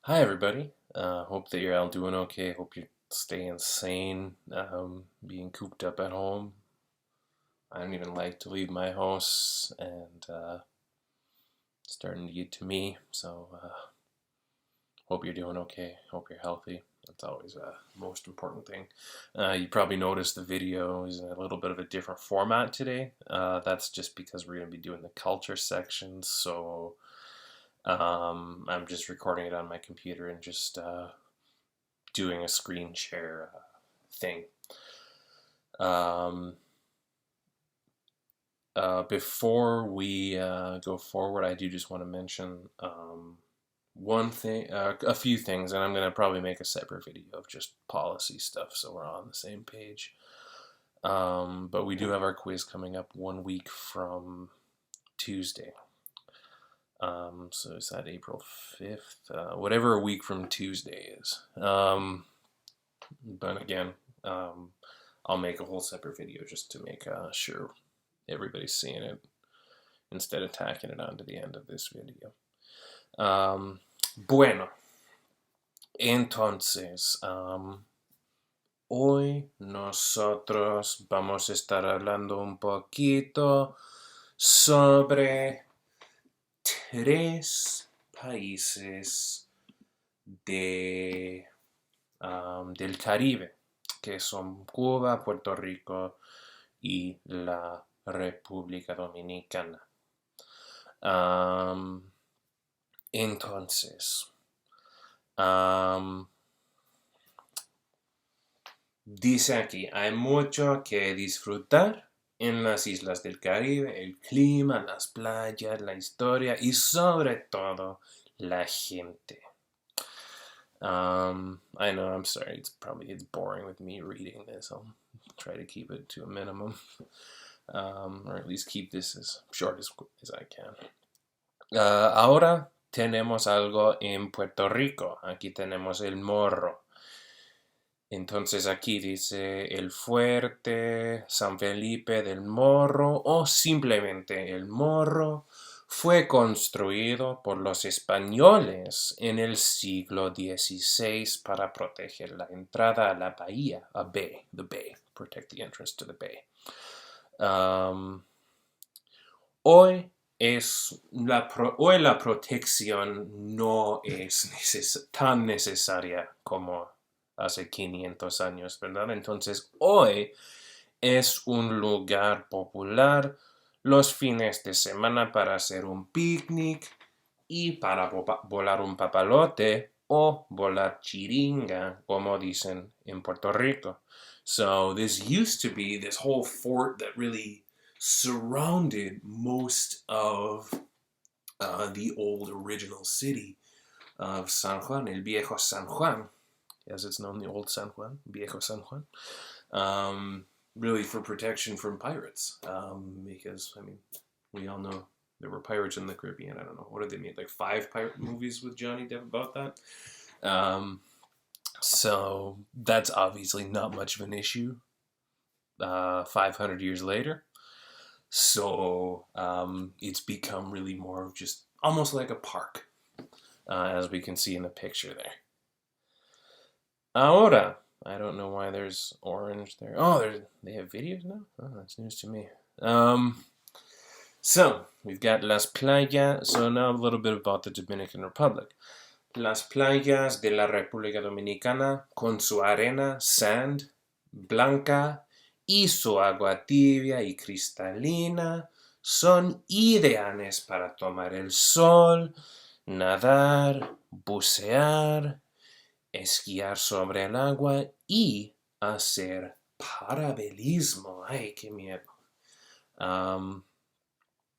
Hi, everybody. Hope that you're all doing okay. Hope you're staying sane, being cooped up at home. I don't even like to leave my house, and it's starting to get to me. So, hope you're doing okay. Hope you're healthy. That's always the most important thing. You probably noticed the video is in a little bit of a different format today. That's just because we're going to be doing the culture section. So, I'm just recording it on my computer and just doing a screen share thing. Um, before we go forward, I do just want to mention one thing, a few things, and I'm going to probably make a separate video of just policy stuff so we're on the same page. But we do have our quiz coming up 1 week from Tuesday. So is that April 5th? Whatever a week from Tuesday is. But again, I'll make a whole separate video just to make sure everybody's seeing it instead of tacking it on to the end of this video. Bueno, entonces, hoy nosotros vamos a estar hablando un poquito sobre tres países del Caribe, que son Cuba, Puerto Rico y la República Dominicana. Entonces, dice aquí, hay mucho que disfrutar en las islas del Caribe, el clima, las playas, la historia y sobre todo la gente. I know, I'm sorry, it's boring with me reading this. I'll try to keep it to a minimum. Or at least keep this as short as I can. Ahora tenemos algo en Puerto Rico. Aquí tenemos el morro. Entonces aquí dice el fuerte San Felipe del Morro o simplemente el Morro fue construido por los españoles en el siglo XVI para proteger la entrada a la bahía, the bay, protect the entrance to the bay. Hoy la protección no es tan necesaria como hace 500 años, ¿verdad? Entonces, hoy es un lugar popular los fines de semana para hacer un picnic y para volar un papalote o volar chiringa, como dicen en Puerto Rico. So this used to be this whole fort that really surrounded most of the old original city of San Juan, el Viejo San Juan, as it's known, the old San Juan, Viejo San Juan, really for protection from pirates, because, I mean, we all know there were pirates in the Caribbean. I don't know, what did they make, like 5 pirate movies with Johnny Depp about that? So that's obviously not much of an issue 500 years later. So it's become really more of just almost like a park, as we can see in the picture there. Ahora, I don't know why there's orange there. Oh, they have videos now? Oh, that's news to me. So, we've got Las Playas. So now a little bit about the Dominican Republic. Las playas de la República Dominicana, con su arena, sand, blanca, y su agua tibia y cristalina, son ideales para tomar el sol, nadar, bucear, esquiar sobre el agua y hacer parabelismo. Ay, qué miedo.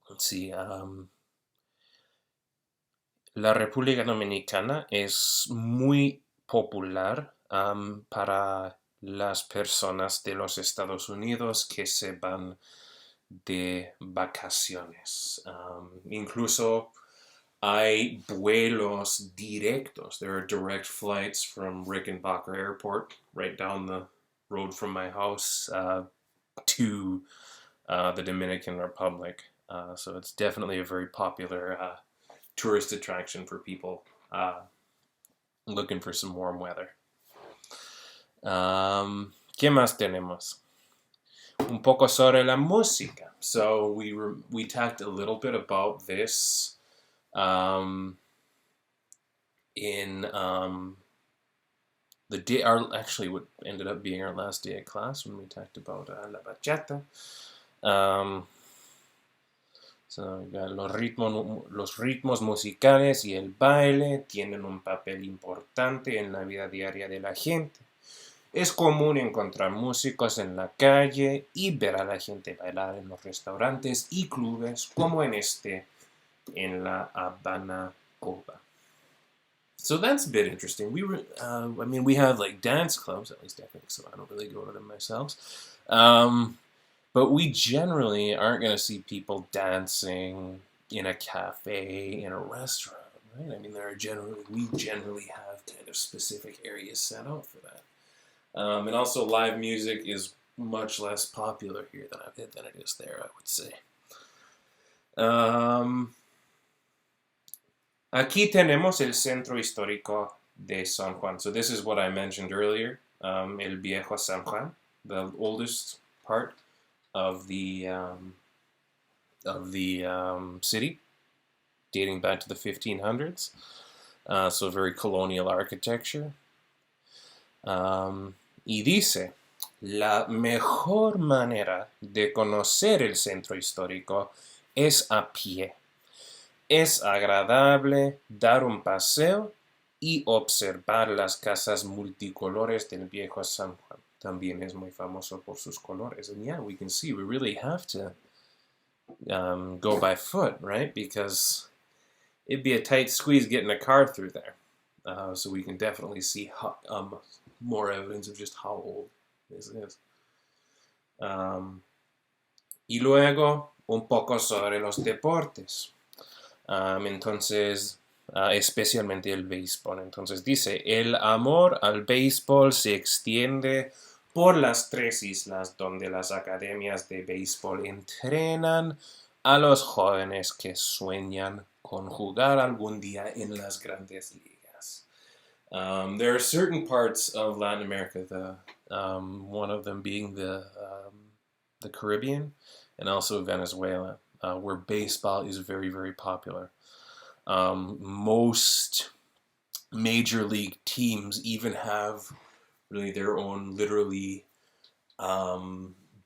Let's see. La República Dominicana es muy popular para las personas de los Estados Unidos que se van de vacaciones. Incluso hay vuelos directos. There are direct flights from Rickenbacker Airport, right down the road from my house, to the Dominican Republic. So it's definitely a very popular tourist attraction for people looking for some warm weather. ¿Qué más tenemos? Un poco sobre la música. So we talked a little bit about this in the day, actually what ended up being our last day of class when we talked about la bachata. So los ritmos musicales y el baile tienen un papel importante en la vida diaria de la gente. Es común encontrar músicos en la calle y ver a la gente bailar en los restaurantes y clubes como en la Habana, Cuba. So that's a bit interesting. We have like dance clubs, at least I think so. I don't really go to them myself. But we generally aren't going to see people dancing in a cafe, in a restaurant, right? I mean, we generally have kind of specific areas set out for that. And also live music is much less popular here than it is there, I would say. Aquí tenemos el centro histórico de San Juan. So this is what I mentioned earlier, el viejo San Juan, the oldest part of the city, dating back to the 1500s. So very colonial architecture. Y dice, la mejor manera de conocer el centro histórico es a pie. Es agradable dar un paseo y observar las casas multicolores del viejo San Juan. También es muy famoso por sus colores. And yeah, we can see we really have to go by foot, right? Because it'd be a tight squeeze getting a car through there. So we can definitely see more evidence of just how old this is. Y luego, un poco sobre los deportes. Entonces, especialmente el béisbol. Entonces dice, el amor al béisbol se extiende por las 3 islas donde las academias de béisbol entrenan a los jóvenes que sueñan con jugar algún día en las grandes ligas. There are certain parts of Latin America, one of them being the Caribbean and also Venezuela, where baseball is very, very popular. Most major league teams even have really their own literally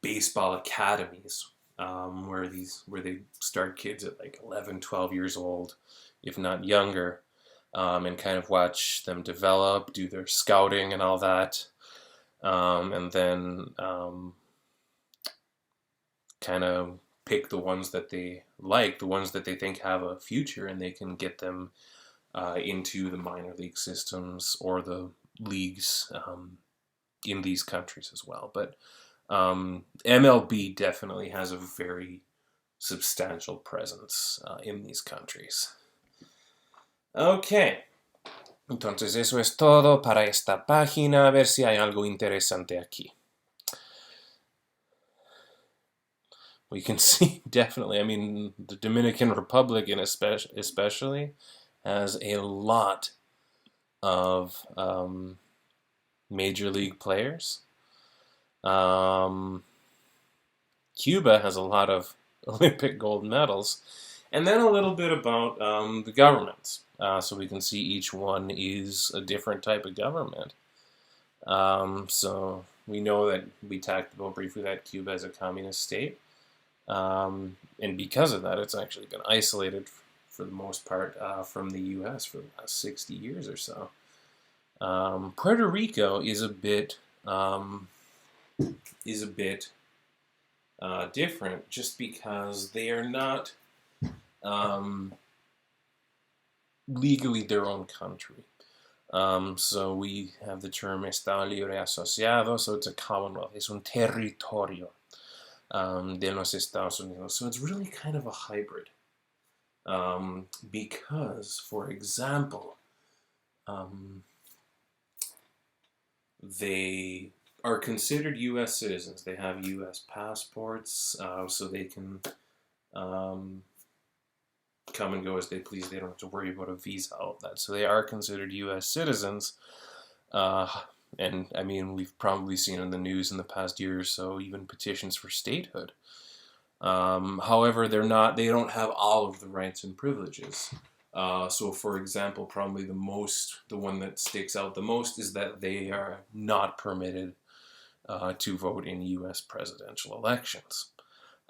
baseball academies where they start kids at like 11, 12 years old, if not younger, and kind of watch them develop, do their scouting and all that, and then kind of pick the ones that they like, the ones that they think have a future, and they can get them into the minor league systems or the leagues in these countries as well. But MLB definitely has a very substantial presence in these countries. Ok, entonces eso es todo para esta página. A ver si hay algo interesante aquí. We can see definitely, I mean, the Dominican Republic especially has a lot of major league players. Cuba has a lot of Olympic gold medals. And then a little bit about the governments. So we can see each one is a different type of government. So we know that we talked about briefly that Cuba is a communist state. And because of that, it's actually been isolated for the most part from the U.S. for the last 60 years or so. Puerto Rico is a bit different, just because they are not legally their own country. So we have the term Estado Libre Asociado, so it's a commonwealth, es un territorio de los Estados Unidos. So it's really kind of a hybrid. Because, for example, they are considered U.S. citizens. They have U.S. passports, so they can come and go as they please. They don't have to worry about a visa, all of that. So they are considered U.S. citizens. And I mean, we've probably seen in the news in the past year or so, even petitions for statehood. However, they don't have all of the rights and privileges. So for example, probably the one that sticks out the most is that they are not permitted to vote in U.S. presidential elections.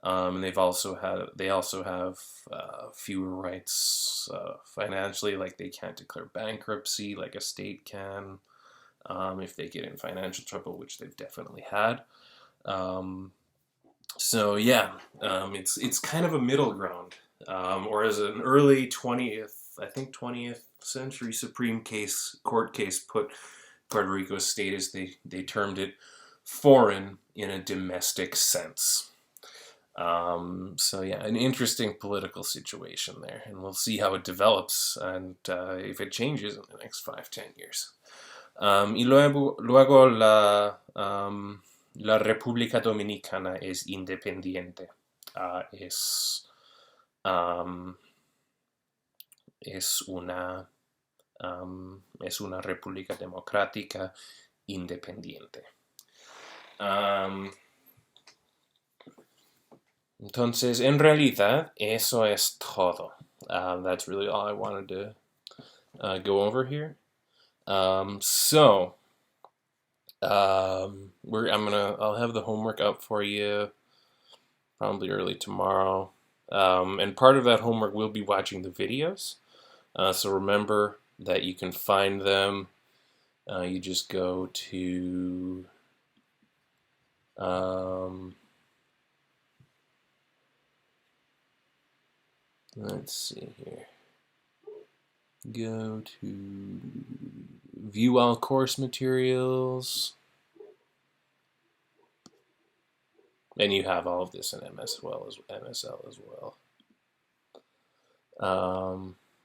And they also have fewer rights financially, like they can't declare bankruptcy like a state can if they get in financial trouble, which they've definitely had. So yeah, it's kind of a middle ground. Or as an early 20th century Supreme Court case put Puerto Rico's status, they termed it foreign in a domestic sense. So yeah, an interesting political situation there, and we'll see how it develops and if it changes in the next 5-10 years. Y luego la República Dominicana es independiente. Es una república democrática independiente. Entonces, en realidad, eso es todo. That's really all I wanted to go over here. I'll have the homework up for you probably early tomorrow. And part of that homework will be watching the videos. So remember that you can find them. You just go to let's see here. Go to view all course materials. And you have all of this in MSL as well.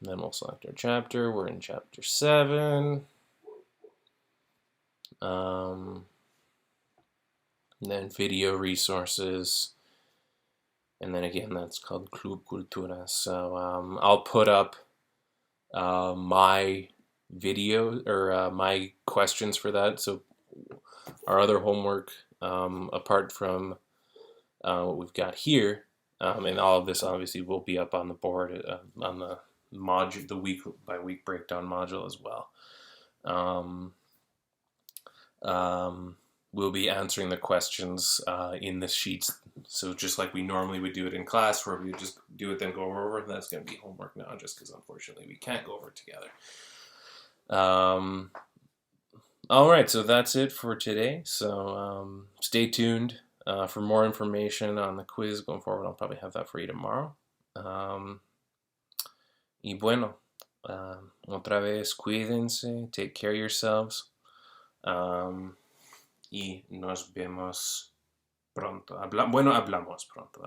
Then we'll select our chapter. We're in chapter 7. Then video resources. And then again, that's called Club Cultura. So I'll put up my video or my questions for that. So our other homework, apart from what we've got here, and all of this obviously will be up on the board on the module, the week by week breakdown module as well. We'll be answering the questions in the sheets. So just like we normally would do it in class, where we just do it then go over, that's going to be homework now, just because unfortunately we can't go over it together. All right, so that's it for today. So stay tuned for more information on the quiz going forward. I'll probably have that for you tomorrow. Y bueno, otra vez, cuídense, take care of yourselves. Y nos vemos pronto. Hablamos pronto.